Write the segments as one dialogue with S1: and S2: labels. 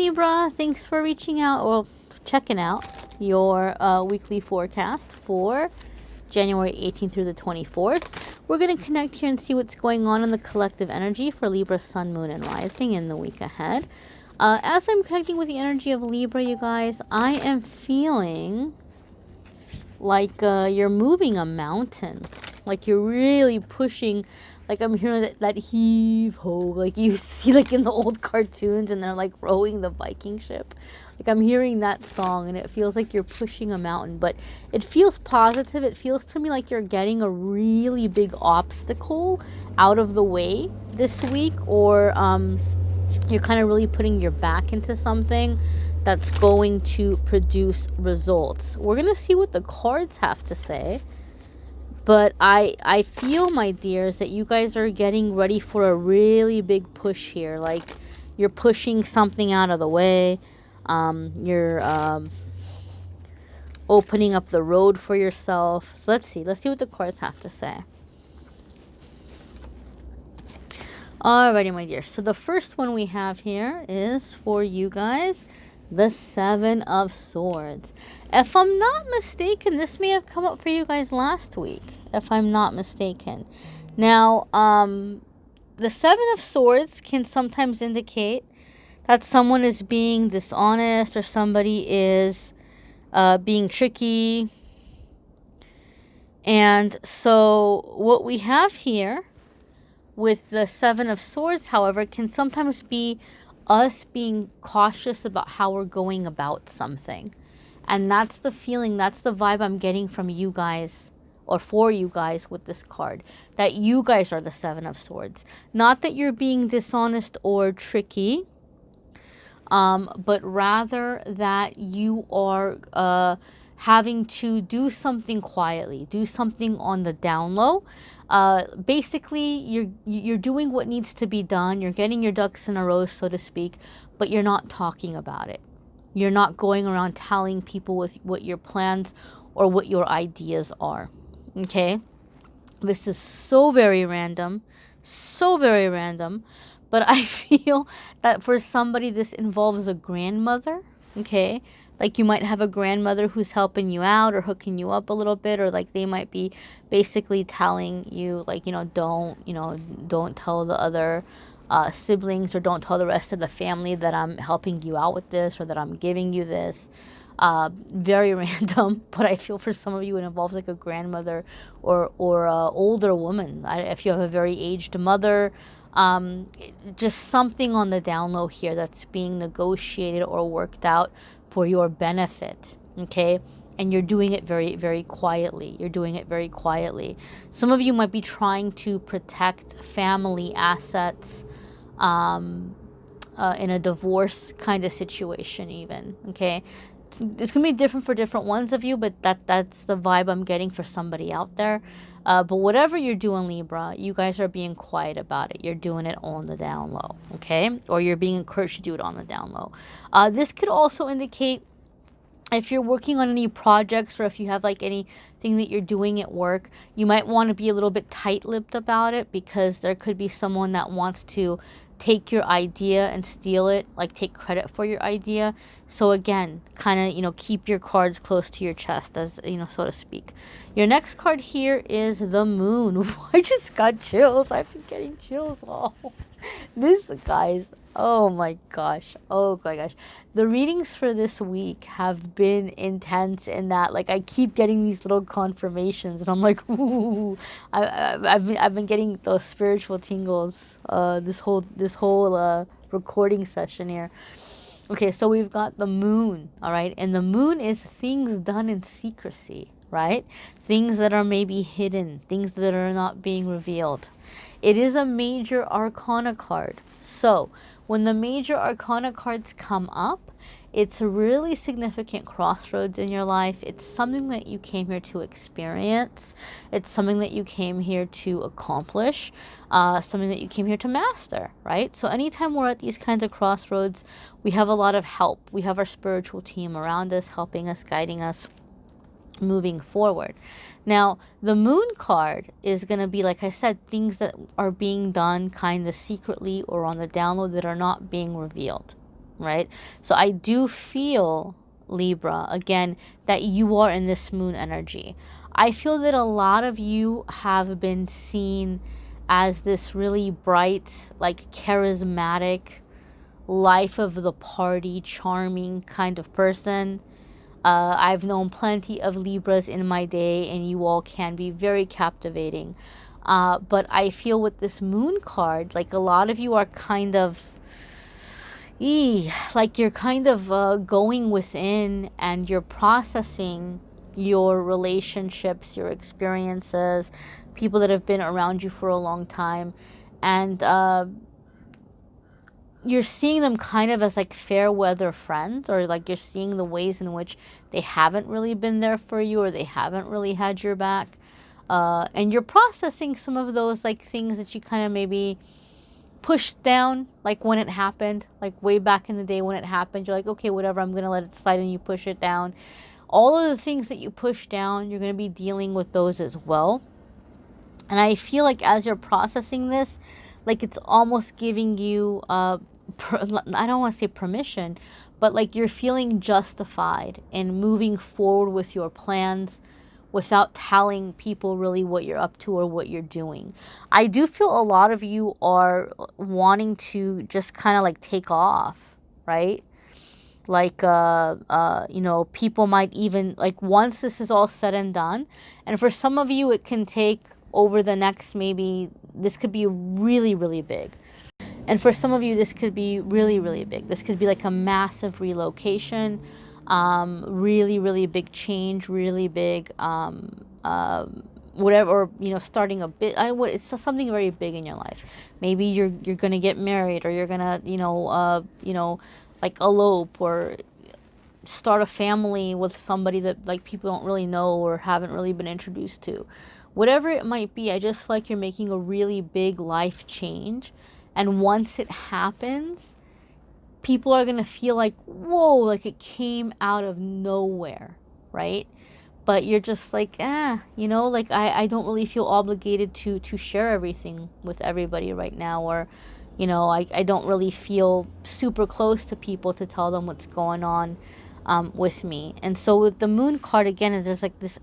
S1: Libra. Thanks for reaching out or checking out your weekly forecast for January 18th through the 24th. We're going to connect here and see what's going on in the collective energy for Libra, Sun, Moon, and Rising in the week ahead. As I'm connecting with the energy of Libra, you guys, I am feeling like you're moving a mountain. Like you're really pushing. Like I'm hearing that heave ho, like you see like in the old cartoons and they're like rowing the Viking ship. Like I'm hearing that song and it feels like you're pushing a mountain, but it feels positive. It feels to me like you're getting a really big obstacle out of the way this week, or you're kind of really putting your back into something that's going to produce results. We're going to see what the cards have to say. But I feel, my dears, that you guys are getting ready for a really big push here. Like, you're pushing something out of the way. You're opening up the road for yourself. So let's see. Let's see what the cards have to say. Alrighty, my dears. So the first one we have here is for you guys. The Seven of Swords. If I'm not mistaken, this may have come up for you guys last week, if I'm not mistaken. Now, the Seven of Swords can sometimes indicate that someone is being dishonest or somebody is being tricky. And so what we have here with the Seven of Swords, however, can sometimes be us being cautious about how we're going about something. And that's the feeling, that's the vibe I'm getting from you guys, or for you guys with this card, that you guys are the Seven of Swords. Not that you're being dishonest or tricky, but rather that you are having to do something quietly, do something on the down low. Basically, you're doing what needs to be done. You're getting your ducks in a row, so to speak, but you're not talking about it. You're not going around telling people with what your plans or what your ideas are. Okay? This is so very random. So very random. But I feel that for somebody, this involves a grandmother. Okay? Like you might have a grandmother who's helping you out or hooking you up a little bit, or like they might be basically telling you, like, don't tell the other siblings, or don't tell the rest of the family that I'm helping you out with this, or that I'm giving you this. Very random, but I feel for some of you it involves like a grandmother or a older woman. If you have a very aged mother, just something on the down low here that's being negotiated or worked out for your benefit, okay? And you're doing it very, very quietly. You're doing it very quietly. Some of you might be trying to protect family assets in a divorce kind of situation even, okay? It's going to be different for different ones of you, but that's the vibe I'm getting for somebody out there. But whatever you're doing, Libra, you guys are being quiet about it. You're doing it on the down low, okay? Or you're being encouraged to do it on the down low. This could also indicate if you're working on any projects, or if you have like anything that you're doing at work, you might want to be a little bit tight-lipped about it, because there could be someone that wants to take your idea and steal it, like take credit for your idea. So again, kind of, keep your cards close to your chest, as, so to speak. Your next card here is the Moon. I just got chills. I've been getting chills. Oh, this, guys, oh my gosh. The readings for this week have been intense in that, like, I keep getting these little confirmations, and I'm like, ooh, I've been getting those spiritual tingles this whole recording session here. Okay, so we've got the Moon, all right? And the Moon is things done in secrecy, right? Things that are maybe hidden, things that are not being revealed. It is a major arcana card. So when the major arcana cards come up, it's a really significant crossroads in your life. It's something that you came here to experience. It's something that you came here to accomplish, something that you came here to master, right? So anytime we're at these kinds of crossroads, we have a lot of help. We have our spiritual team around us, helping us, guiding us, moving forward. Now, the Moon card is going to be, like I said, things that are being done kind of secretly or on the download that are not being revealed. right? So I do feel, Libra, again, that you are in this moon energy. I feel that a lot of you have been seen as this really bright, like charismatic, life of the party, charming kind of person. I've known plenty of Libras in my day, and you all can be very captivating. But I feel with this moon card, like a lot of you are kind of, like you're kind of going within and you're processing your relationships, your experiences, people that have been around you for a long time. And you're seeing them kind of as like fair weather friends, or like you're seeing the ways in which they haven't really been there for you, or they haven't really had your back. And you're processing some of those like things that you kind of maybe pushed down, like when it happened, like way back in the day when it happened. You're like, okay, whatever, I'm going to let it slide, and you push it down. All of the things that you push down, you're going to be dealing with those as well. And I feel like as you're processing this, like it's almost giving you, I don't want to say permission, but like you're feeling justified in moving forward with your plans without telling people really what you're up to or what you're doing. I do feel a lot of you are wanting to just kind of like take off, right? Like, you know, people might even, like, once this is all said and done, and for some of you, it can take over the next, maybe, this could be really, really big. And for some of you, this could be really, really big. This could be like a massive relocation, really, really big change, really big, whatever, or, you know, starting a bit, it's something very big in your life. Maybe you're going to get married, or you're going to, you know, like elope or start a family with somebody that like people don't really know or haven't really been introduced to. Whatever it might be, I just feel like you're making a really big life change. And once it happens, people are going to feel like, whoa, like it came out of nowhere, right? But you're just like, you know, like I don't really feel obligated to share everything with everybody right now, or, you know, I don't really feel super close to people to tell them what's going on with me. And so with the moon card, again, is there's like this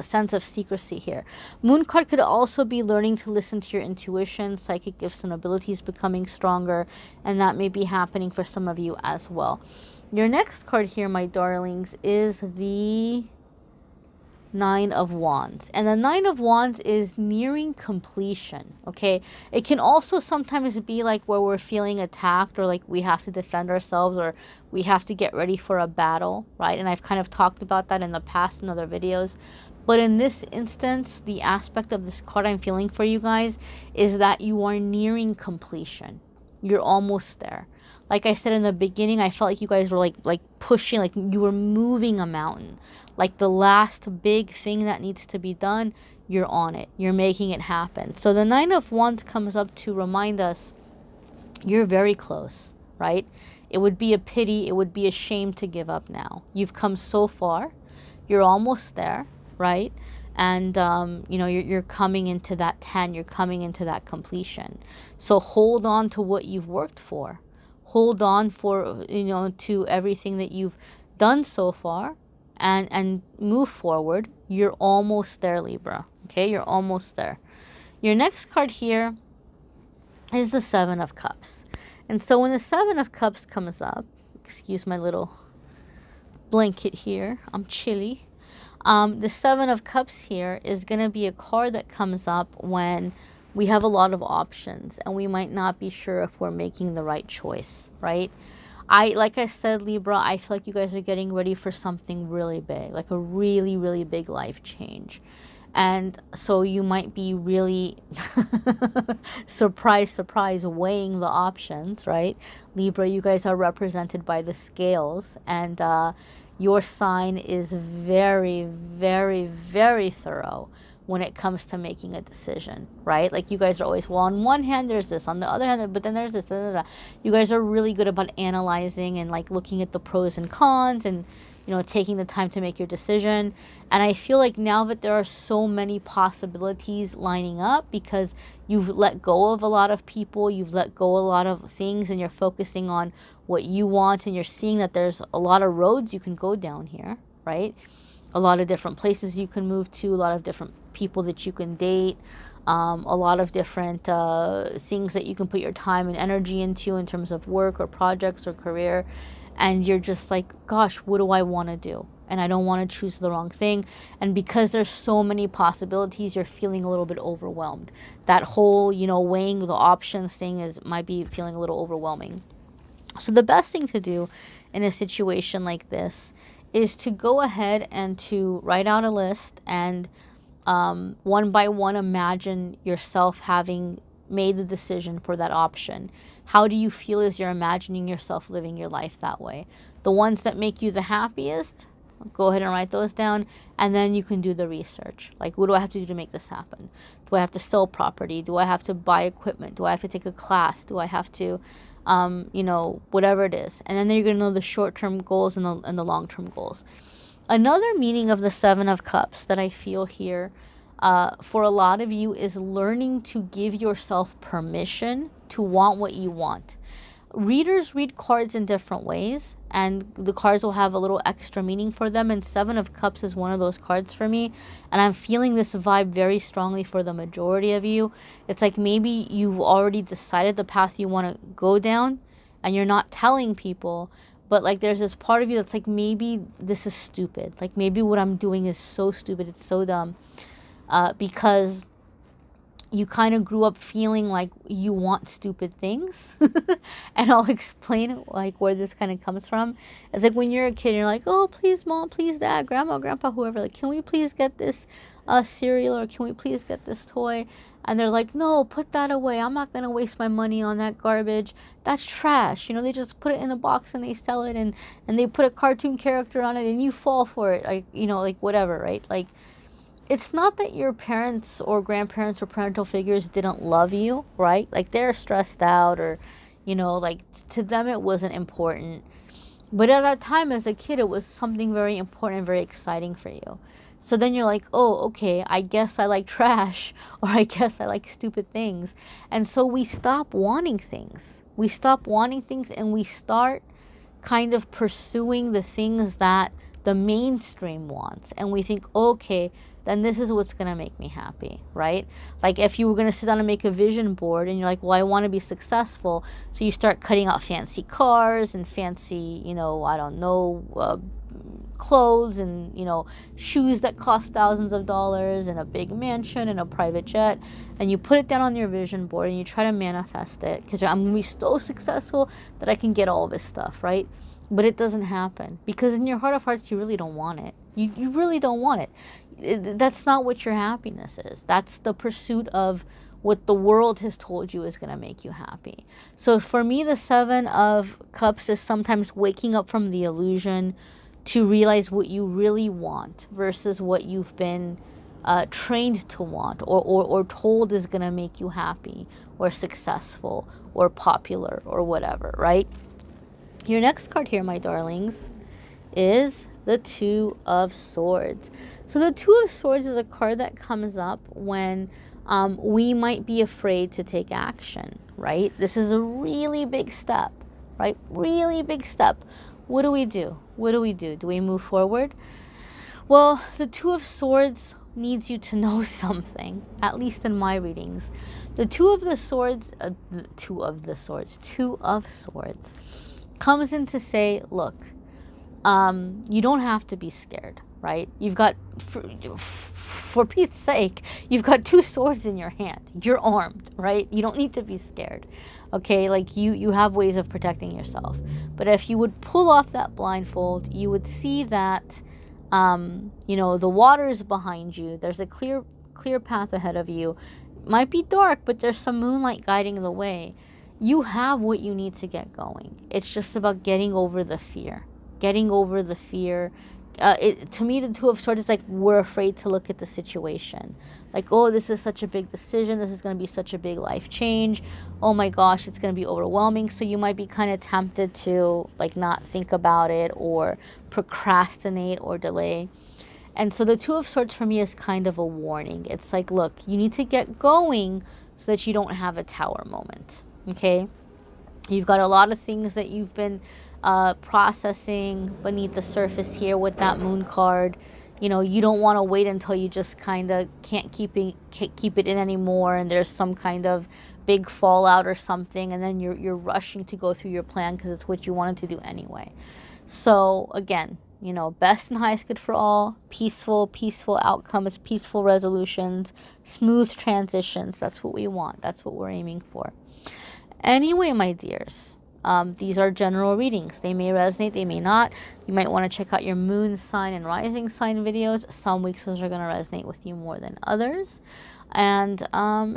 S1: sense of secrecy here. Moon card could also be learning to listen to your intuition, psychic gifts and abilities becoming stronger, and that may be happening for some of you as well. Your next card here, my darlings, is the Nine of Wands. And the Nine of Wands is nearing completion, okay? It can also sometimes be like where we're feeling attacked, or like we have to defend ourselves, or we have to get ready for a battle, right? And I've kind of talked about that in the past in other videos. But in this instance, the aspect of this card I'm feeling for you guys is that you are nearing completion. You're almost there. Like I said in the beginning, I felt like you guys were like pushing, like you were moving a mountain. Like the last big thing that needs to be done, you're on it. You're making it happen. So the Nine of Wands comes up to remind us you're very close, right? It would be a pity, it would be a shame to give up now. You've come so far. You're almost there, right? And, you know, you're coming into that 10. You're coming into that completion. So hold on to what you've worked for. Hold on for, you know, to everything that you've done so far, and move forward. You're almost there, Libra. Okay, you're almost there. Your next card here is the Seven of Cups. And so when the Seven of Cups comes up, excuse my little blanket here, I'm chilly. The Seven of Cups here is going to be a card that comes up when we have a lot of options and we might not be sure if we're making the right choice, right? Like I said, Libra, I feel like you guys are getting ready for something really big, like a really, really big life change. And so you might be really, surprise, weighing the options, right? Libra, you guys are represented by the scales, and your sign is very, very, very thorough when it comes to making a decision, right? Like you guys are always, well, on one hand there's this, on the other hand, but then there's this, da, da, da. You guys are really good about analyzing and like looking at the pros and cons, and taking the time to make your decision. And I feel like now that there are so many possibilities lining up because you've let go of a lot of people, you've let go of a lot of things, and you're focusing on what you want, and you're seeing that there's a lot of roads you can go down here, right? A lot of different places you can move to, a lot of different people that you can date, a lot of different things that you can put your time and energy into in terms of work or projects or career. And you're just like, gosh, what do I want to do? And I don't want to choose the wrong thing. And because there's so many possibilities, you're feeling a little bit overwhelmed. That whole, weighing the options thing might be feeling a little overwhelming. So the best thing to do in a situation like this is to go ahead and to write out a list and one by one imagine yourself having made the decision for that option. How do you feel as you're imagining yourself living your life that way? The ones that make you the happiest, go ahead and write those down, and then you can do the research. Like, what do I have to do to make this happen? Do I have to sell property? Do I have to buy equipment? Do I have to take a class? Do I have to, whatever it is. And then you're going to know the short-term goals and the long-term goals. Another meaning of the Seven of Cups that I feel here for a lot of you is learning to give yourself permission to want what you want. Readers read cards in different ways, and the cards will have a little extra meaning for them, and Seven of Cups is one of those cards for me, and I'm feeling this vibe very strongly for the majority of you. It's like maybe you've already decided the path you want to go down, and you're not telling people, but like there's this part of you that's like, maybe this is stupid. Like maybe what I'm doing is so stupid, it's so dumb, because you kind of grew up feeling like you want stupid things. And I'll explain like where this kind of comes from. It's like when you're a kid, you're like, oh, please mom, please dad, grandma, grandpa, whoever, like, can we please get this cereal, or can we please get this toy? And they're like, no, put that away. I'm not going to waste my money on that garbage. That's trash. They just put it in a box and they sell it, and they put a cartoon character on it and you fall for it. Like, like whatever, right? Like, it's not that your parents or grandparents or parental figures didn't love you, right? Like they're stressed out, or, like to them it wasn't important. But at that time as a kid, it was something very important and very exciting for you. So then you're like, oh, okay, I guess I like trash, or I guess I like stupid things. And so we stop wanting things. We stop wanting things and we start kind of pursuing the things that the mainstream wants. And we think, okay, then this is what's going to make me happy, right? Like if you were going to sit down and make a vision board and you're like, well, I want to be successful. So you start cutting out fancy cars and fancy, clothes and, shoes that cost thousands of dollars and a big mansion and a private jet. And you put it down on your vision board and you try to manifest it because I'm going to be so successful that I can get all this stuff, right? But it doesn't happen because in your heart of hearts, you really don't want it. You really don't want it. That's not what your happiness is. That's the pursuit of what the world has told you is going to make you happy. So for me, the Seven of Cups is sometimes waking up from the illusion to realize what you really want versus what you've been trained to want or told is going to make you happy or successful or popular or whatever, right? Your next card here, my darlings, is the Two of Swords. So the Two of Swords is a card that comes up when we might be afraid to take action, right? This is a really big step, right? Really big step. What do we do? What do we do? Do we move forward? Well, the Two of Swords needs you to know something, at least in my readings. The Two of Swords comes in to say, look, you don't have to be scared, right? You've got, for Pete's sake, you've got two swords in your hand. You're armed, right? You don't need to be scared, okay? Like you have ways of protecting yourself. But if you would pull off that blindfold, you would see that, the water is behind you. There's a clear path ahead of you. It might be dark, but there's some moonlight guiding the way. You have what you need to get going. It's just about getting over the fear. Getting over the fear, to me, the Two of Swords is like we're afraid to look at the situation. Like, oh, this is such a big decision. This is going to be such a big life change. Oh my gosh, it's going to be overwhelming. So you might be kind of tempted to like not think about it or procrastinate or delay. And so the Two of Swords for me is kind of a warning. It's like, look, you need to get going so that you don't have a tower moment. Okay? You've got a lot of things that you've been processing beneath the surface here with that Moon card. You know, you don't want to wait until you just kind of can't keep it in anymore, and there's some kind of big fallout or something, and then you're rushing to go through your plan because it's what you wanted to do anyway. So again, you know, best and highest good for all, peaceful outcomes, peaceful resolutions, smooth transitions. That's what we want. That's what we're aiming for. Anyway, my dears, these are general readings. They may resonate, they may not. You might want to check out your moon sign and rising sign videos. Some weeks those are going to resonate with you more than others. And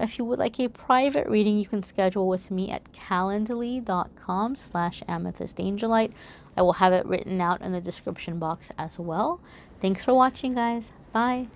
S1: if you would like a private reading, you can schedule with me at calendly.com/amethystangelite. I will have it written out in the description box as well. Thanks for watching, guys. Bye.